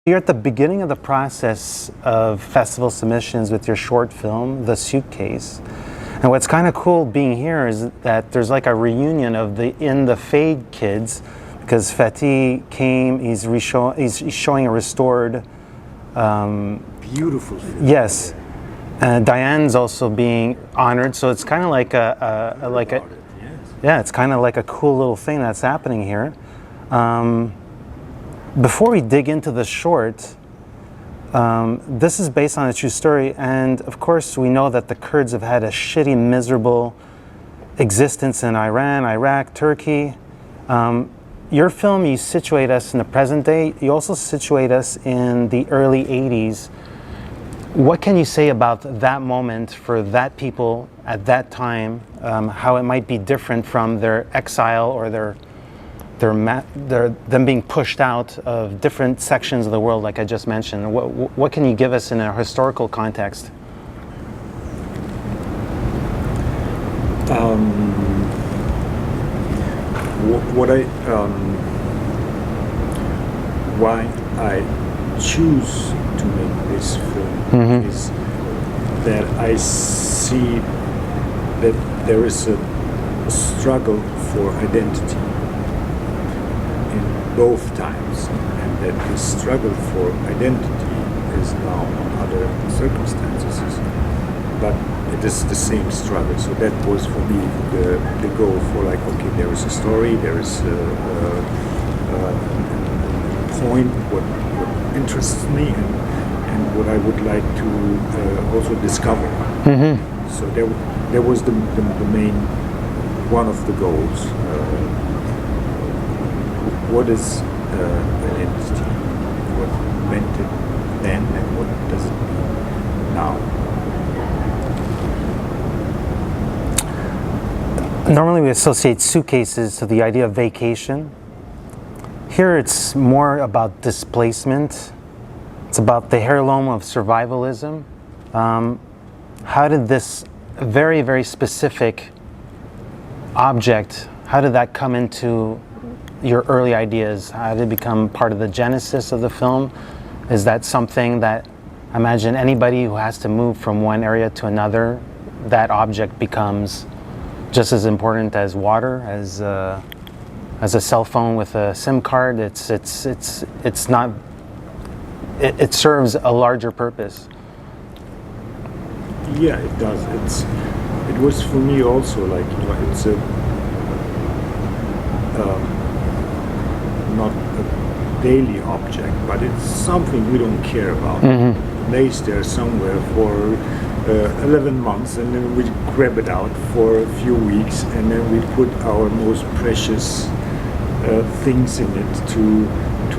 You're at the beginning of the process of festival submissions with your short film, The Suitcase. And what's kind of cool being here is that there's like a reunion of the In the Fade kids, because Fatih came, he's showing a restored... beautiful film. Yes. And Diane's also being honored, so it's kind of like yeah, it's kind of like a cool little thing that's happening here. Before we dig into the short, this is based on a true story, and of course we know that the Kurds have had a shitty, miserable existence in Iran, Iraq, Turkey. Your film, you situate us in the present day, you also situate us in the early 80s. What can you say about that moment for that people at that time, how it might be different from their exile or them being pushed out of different sections of the world, like I just mentioned? What can you give us in a historical context? Why I choose to make this film is that I see that there is a struggle for identity in both times, and that the struggle for identity is now on other circumstances, but it is the same struggle. So that was for me the goal for, like, okay, there is a story, there is a point, what interests me, and what I would like to also discover. So there was the main, one of the goals. What is identity? What meant it then, and what does it mean now? Normally we associate suitcases to the idea of vacation. Here it's more about displacement. It's about the heirloom of survivalism. How did this very, very specific object, how did that come into your early ideas? How did it become part of the genesis of the film? Is that something that, I imagine anybody who has to move from one area to another, that object becomes just as important as water, as a cell phone with a SIM card? It serves a larger purpose. Yeah, it does. It was for me also, like, you know, it's not a daily object, but it's something we don't care about. It lays there somewhere for 11 months, and then we grab it out for a few weeks, and then we put our most precious things in it to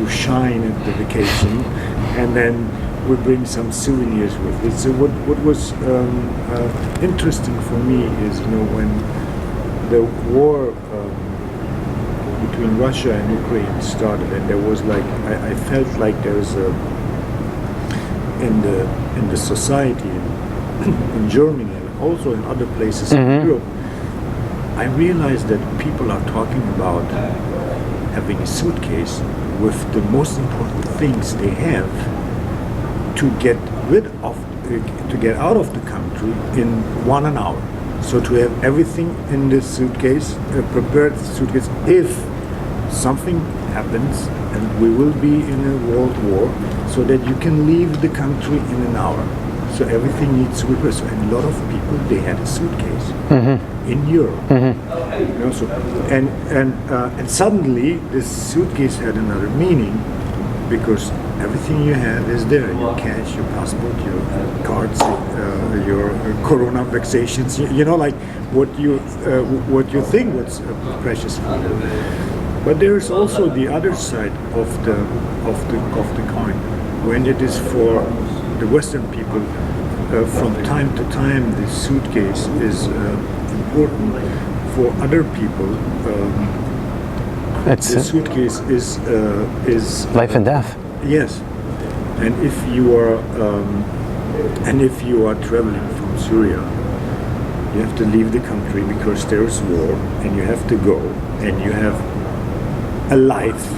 shine at the vacation, and then we bring some souvenirs with it. So what was interesting for me is, you know, when the war between Russia and Ukraine started, and there was, like, I felt like there was in the society in Germany and also in other places in Europe, I realized that people are talking about having a suitcase with the most important things they have to get out of the country in 1 hour. So to have everything in this suitcase, prepared suitcase, if something happens, and we will be in a world war, so that you can leave the country in an hour. So everything needs to be prepared. So, and a lot of people, they had a suitcase in Europe. You know, so, and suddenly this suitcase had another meaning, because everything you have is there: your cash, your passport, your cards, your corona vaccinations. You know, like what you think was precious for you. But there is also the other side of the coin, when it is for the Western people. From time to time, the suitcase is important. For other people, the suitcase is life and death. Yes, and if you are traveling from Syria, you have to leave the country because there is war, and you have to go, and you have a life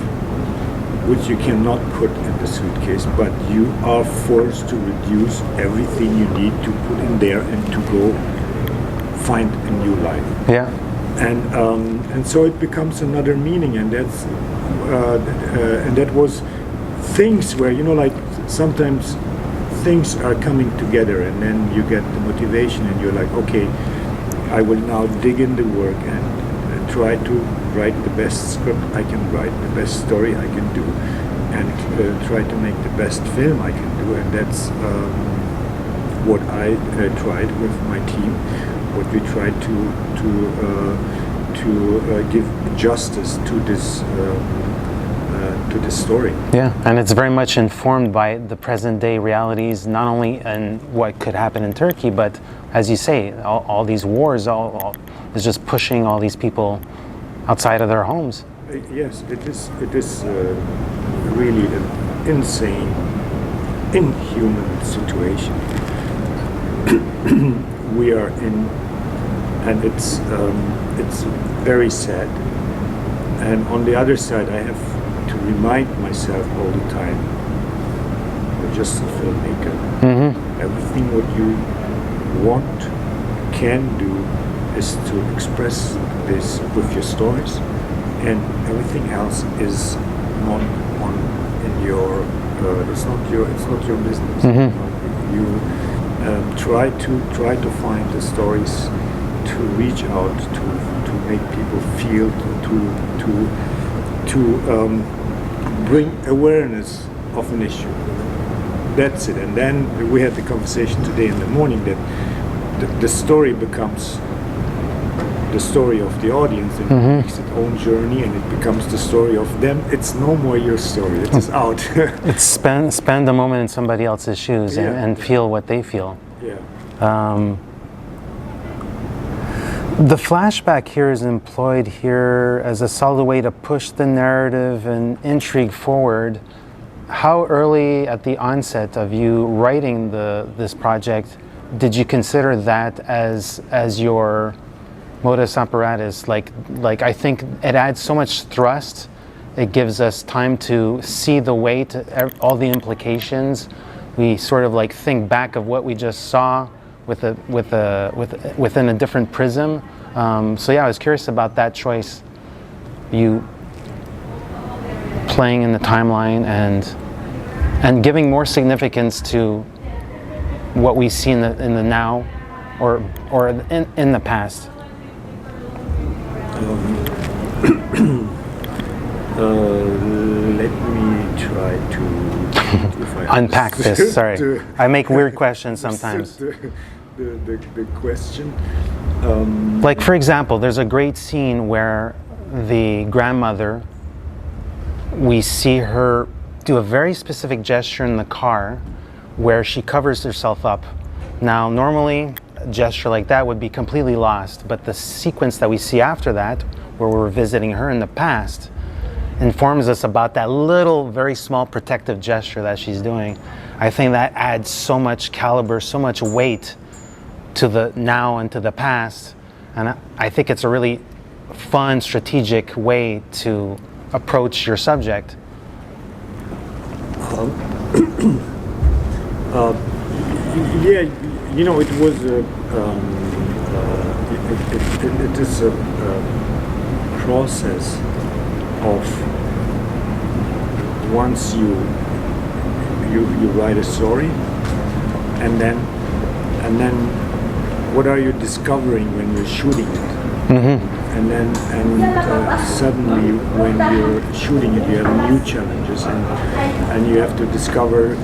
which you cannot put in the suitcase, but you are forced to reduce everything you need to put in there and to go find a new life. Yeah. And so it becomes another meaning, and that's and that was things where, you know, like sometimes things are coming together, and then you get the motivation, and you're like, okay, I will now dig in the work and try to write the best script I can write, the best story I can do, and try to make the best film I can do. And that's what I tried with my team, what we tried to give justice to this story. Yeah, and it's very much informed by the present day realities, not only in what could happen in Turkey, but as you say, all these wars, all is just pushing all these people outside of their homes. Yes, it is really an insane, inhuman situation we are in, and it's very sad. And on the other side, I have to remind myself all the time, you're just a filmmaker. Mm-hmm. Everything what you want, can do, is to express this with your stories, and everything else is not in your. It's not your business. Mm-hmm. You try to find the stories, to reach out, to make people feel, to bring awareness of an issue. That's it. And then we had the conversation today in the morning that the story becomes the story of the audience, and Mm-hmm. it makes its own journey, and it becomes the story of them. It's no more your story. It is out. It's spend a moment in somebody else's shoes and feel what they feel. Yeah. The flashback here is employed here as a solid way to push the narrative and intrigue forward. How early at the onset of you writing this project did you consider that as your modus operatus? Like I think it adds so much thrust. It gives us time to see the weight, all the implications. We sort of like think back of what we just saw within a different prism. So yeah, I was curious about that choice. You playing in the timeline and giving more significance to what we see in the now, or in the past. Let me try to if I Unpack this. Sorry, I make weird questions sometimes. The question. Like, for example, there's a great scene where the grandmother, we see her do a very specific gesture in the car where she covers herself up. Now, normally, a gesture like that would be completely lost, but the sequence that we see after that, where we're visiting her in the past, informs us about that little, very small protective gesture that she's doing. I think that adds so much caliber, so much weight to the now and to the past. And I think it's a really fun, strategic way to approach your subject. Yeah, you know, it was it is a process of once you write a story, and then what are you discovering when you're shooting it? Mm-hmm. And suddenly when you're shooting it, you have new challenges, and you have to discover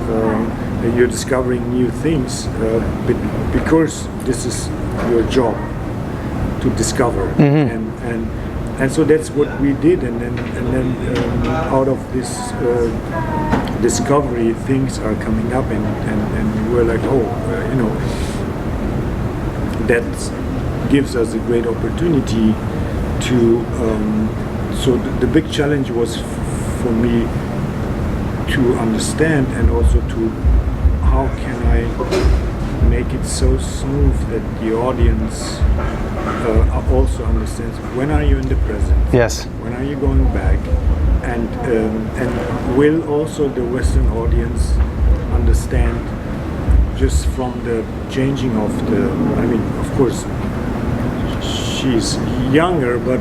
you're discovering new things because this is your job to discover. Mm-hmm. And so that's what we did, and then out of this discovery, things are coming up, and we're like, you know, that gives us a great opportunity to. So the big challenge was for me to understand, and also to how can I make it so smooth that the audience also understands when are you in the present, Yes. when are you going back, and will also the Western audience understand just from the changing of the, I mean, of course, she's younger, but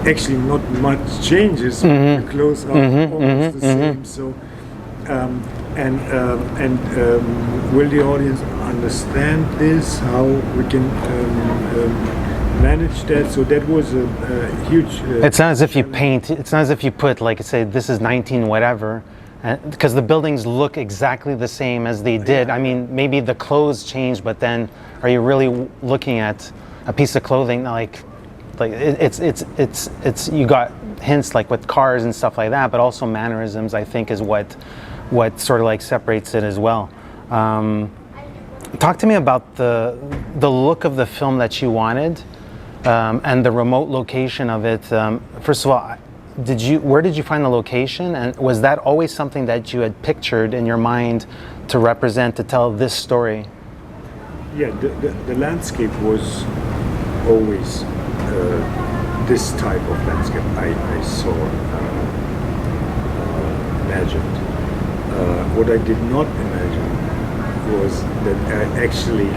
actually not much changes. The clothes are almost the same. So, will the audience understand this? How we can manage that? So that was a huge. It's not as if you paint. It's not as if you put, like, say, this is 19 whatever, because the buildings look exactly the same as they did. I mean, maybe the clothes changed, but then are you really looking at a piece of clothing like it's you got hints like with cars and stuff like that, but also mannerisms, I think, is what sort of like separates it as well. Talk to me about the look of the film that you wanted, and the remote location of it. First of all, where did you find the location, and was that always something that you had pictured in your mind to represent, to tell this story? Yeah, the landscape was always this type of landscape I saw, imagined. What I did not imagine was that I actually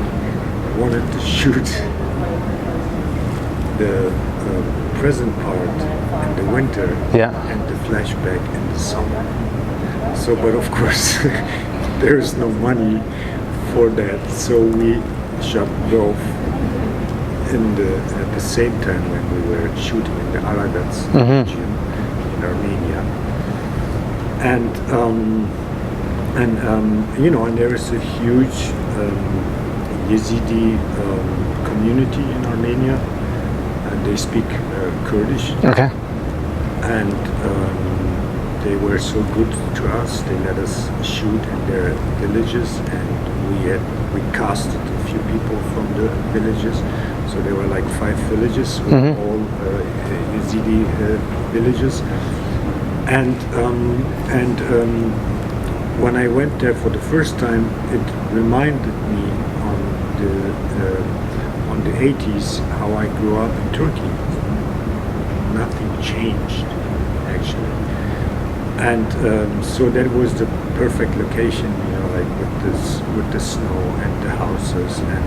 wanted to shoot the present part in the winter, and the flashback in the summer. So, but of course, there is no money for that, so we shot both at the same time when we were shooting in the Aragats region in Armenia, and there is a huge Yazidi community in Armenia, and they speak Kurdish. Okay. And they were so good to us. They let us shoot in their villages, and we casted a few people from the villages. So there were like 5 villages, with all Yazidi villages. And when I went there for the first time, it reminded me on the 80s how I grew up in Turkey. Nothing changed, actually. And so that was the perfect location, like with the snow and the houses, and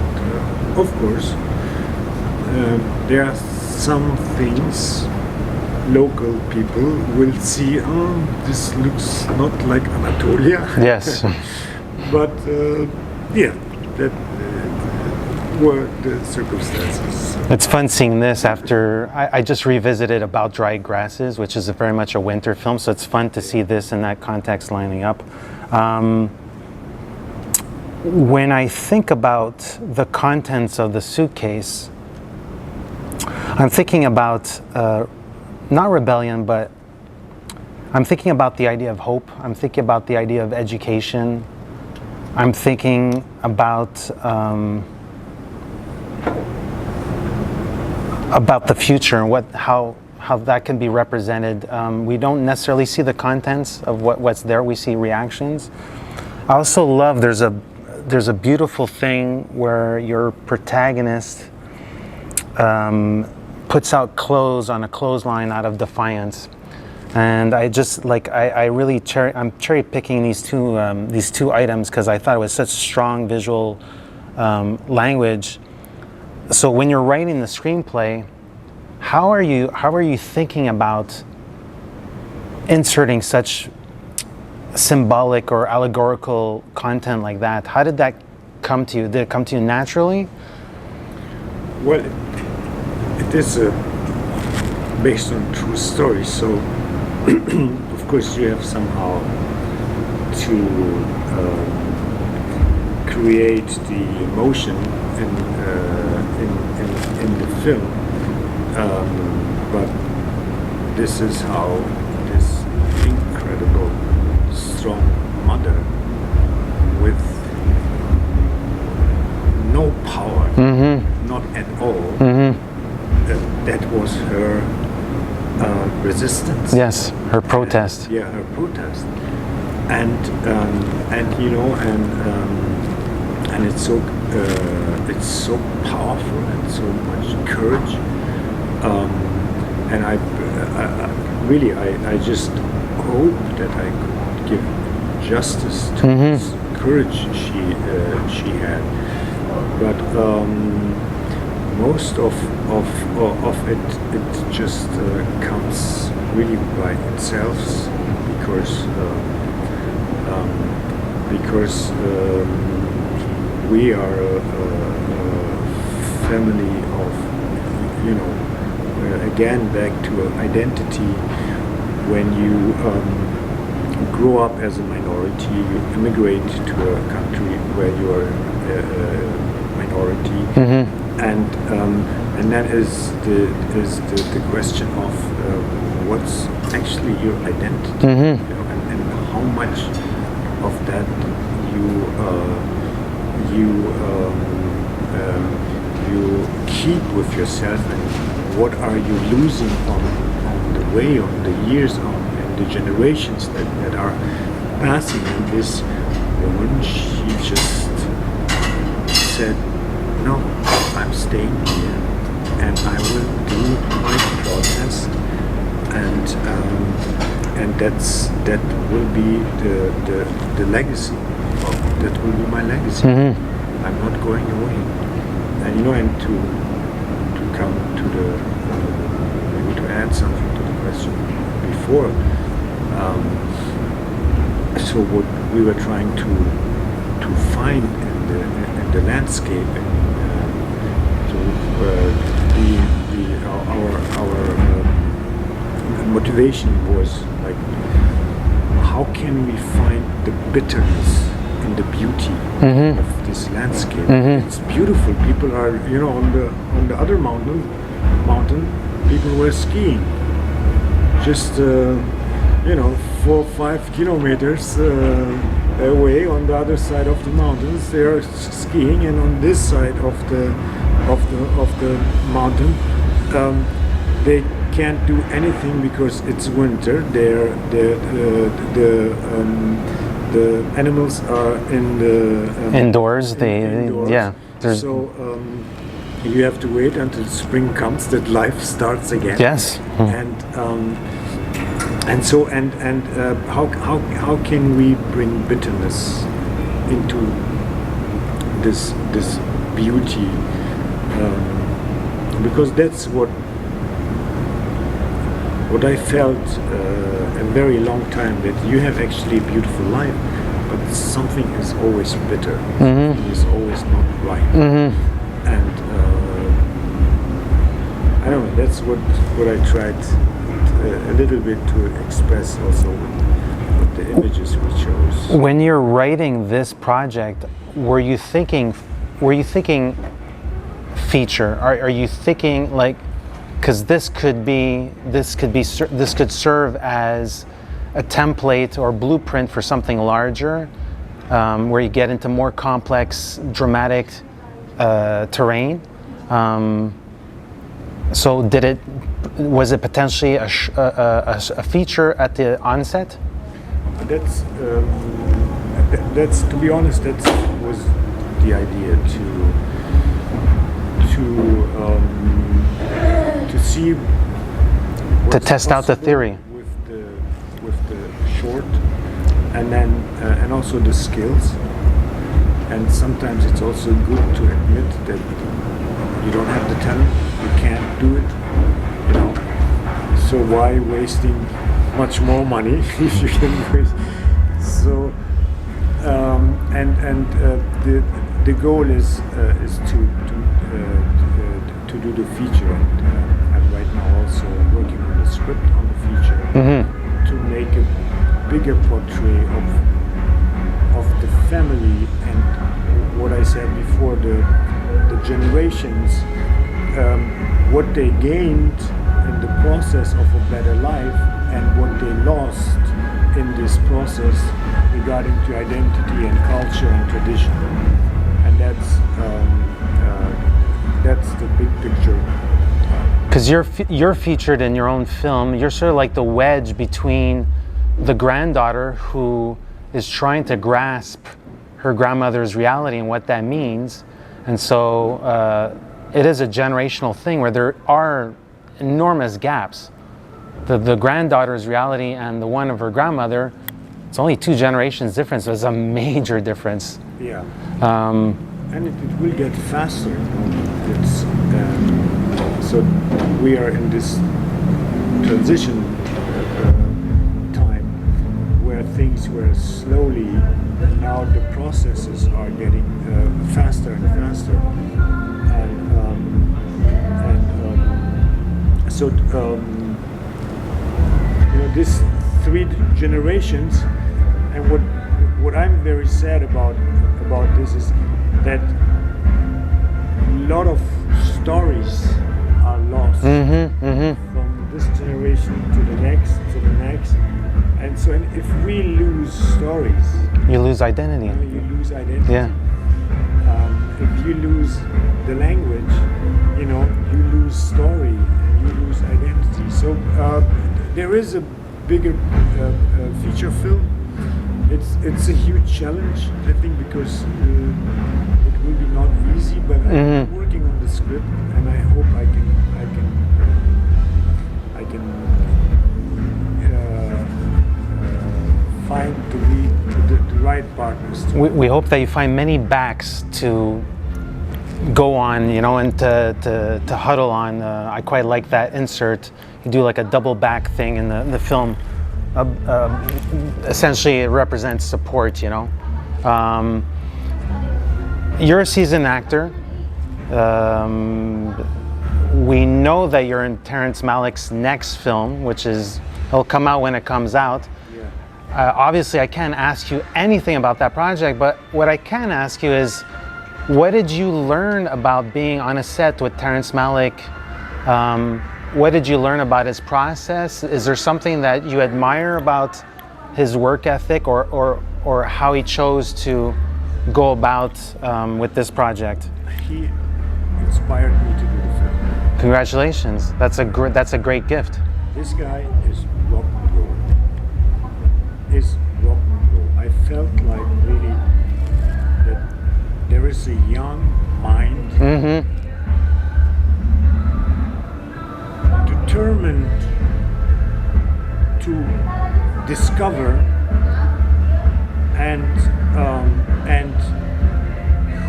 of course there are some things local people will see. Oh, this looks not like Anatolia. Yes. But that were the circumstances. It's fun seeing this after I just revisited About Dry Grasses, which is very much a winter film, so it's fun to see this in that context lining up. When I think about the contents of the suitcase, I'm thinking about not rebellion, but I'm thinking about the idea of hope. I'm thinking about the idea of education. I'm thinking about the future and how that can be represented. We don't necessarily see the contents of what's there. We see reactions. I also love there's a beautiful thing where your protagonist puts out clothes on a clothesline out of defiance, and I just I'm cherry picking these two items because I thought it was such strong visual language. So when you're writing the screenplay, how are you thinking about inserting such symbolic or allegorical content like that? How did that come to you? Did it come to you naturally? Well, it is based on true stories, so of course you have somehow to create the emotion in the film, but this is how this incredible strong mother with no power, not at all, that was her resistance. Yes, her protest. Her protest, and it's so powerful and so much courage. and I really I just hope that I could give justice to this courage she had, but most of it just comes really by itself, because we are a family of, again back to identity. When you grow up as a minority, you immigrate to a country where you are a minority, and that is the question of what's actually your identity, and how much of that you keep with yourself, and what are you losing on the way, on the years, and the generations that are passing. And this woman, she just said, no, I'm staying here, and I will do my process, and that will be the legacy. That will be my legacy. I'm not going away. And to come to the maybe to add something to the question before. So what we were trying to find in the landscape, our motivation was like, how can we find the bitterness in the beauty of this landscape? It's beautiful. People are, on the other mountain, people were skiing. Just 4 or 5 kilometers away on the other side of the mountains, they are skiing, and on this side of the mountain, they can't do anything because it's winter. The animals are in the indoors. indoors. Yeah. So you have to wait until spring comes, that life starts again. Yes. How can we bring bitterness into this beauty? Because that's what I felt a very long time, that you have actually a beautiful life, but something is always bitter. Something is always not right. And I don't know. That's what I tried a little bit to express also with the images we chose. When you're writing this project, were you thinking feature? Are you thinking like, because this could serve as a template or blueprint for something larger, where you get into more complex, dramatic terrain. So was it potentially a feature at the onset? That's to be honest, that was the idea to see, to test out the theory with the short, and then and also the skills. And sometimes it's also good to admit that you don't have the talent, you can't do it, so why wasting much more money if you can waste? So the goal is to do the feature, and I'm right now also working on the script on the feature to make a bigger portrait of the family, and what I said before, the generations, what they gained in the process of a better life, and what they lost in this process regarding to identity and culture and tradition. And that's the big picture. Because you're featured in your own film. You're sort of like the wedge between the granddaughter who is trying to grasp her grandmother's reality and what that means. And so it is a generational thing where there are enormous gaps. The granddaughter's reality and the one of her grandmother, it's only 2 generations difference, but it's a major difference. Yeah. And it will get faster. It's, so we are in this transition time where things were slowly, now the processes are getting faster and faster. So this 3 generations, and what I'm very sad about this is that a lot of stories are lost from this generation to the next, and so if we lose stories, you lose identity. You lose identity. Yeah. If you lose the language, you lose story and you lose identity. So there is a bigger feature film. It's a huge challenge, I think, because it will be not easy. But I'm working on the script, and I hope I can find the right partners. We hope that you find many backs to go on, and to huddle on. I quite like that insert. You do like a double back thing in the film. Essentially, it represents support. You're a seasoned actor. We know that you're in Terrence Malick's next film, which it'll come out when it comes out. Obviously, I can't ask you anything about that project, but what I can ask you is, what did you learn about being on a set with Terrence Malick? What did you learn about his process? Is there something that you admire about his work ethic, or how he chose to go about with this project? He inspired me to do the film. Congratulations! That's a great gift. This guy is rock and roll. I felt like really that there is a young mind. Determined to discover and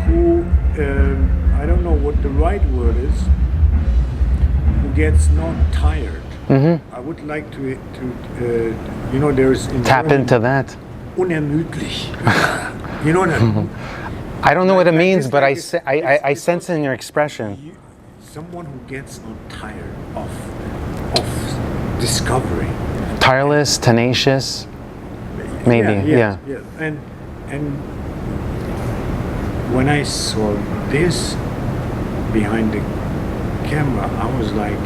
who I don't know what the right word is, who gets not tired. I would like to there's tap into that. Unermüdlich. You know what I mean? I don't know what it means, but I sense in your expression. Someone who gets not tired of discovery. Tireless, tenacious, maybe. Yeah. And when I saw this behind the camera, I was like,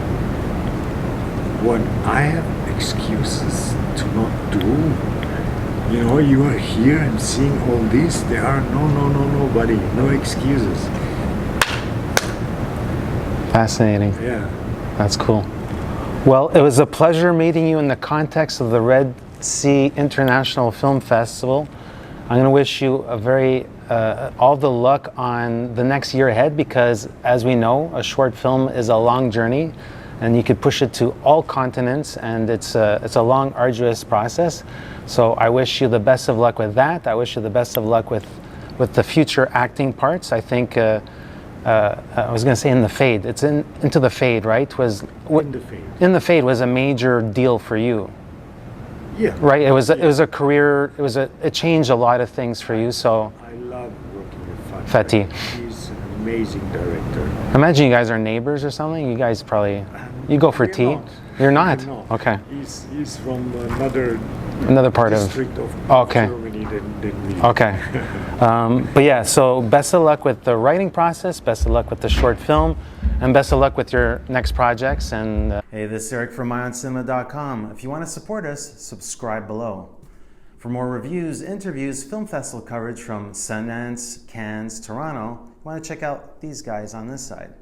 what, I have excuses to not do? You are here and seeing all this. There are nobody, no excuses. Fascinating. Yeah. That's cool. Well, it was a pleasure meeting you in the context of the Red Sea International Film Festival. I'm going to wish you all the luck on the next year ahead, because as we know, a short film is a long journey, and you could push it to all continents, and it's a long, arduous process. So I wish you the best of luck with that. I wish you the best of luck with the future acting parts. I think I was going to say in the Fade. It's Into the Fade, right? In the Fade was a major deal for you. Yeah. Right. It was a career. It changed a lot of things for you. So I love working with Fatih. He's an amazing director. Imagine you guys are neighbors or something. You guys probably go for tea. You're not. Okay. He's from another part of Germany than me. Okay. But yeah, so best of luck with the writing process, best of luck with the short film, and best of luck with your next projects. And hey, this is Eric from IONCINEMA.com. If you want to support us, subscribe below. For more reviews, interviews, film festival coverage from Sundance, Cannes, Toronto, you want to check out these guys on this side.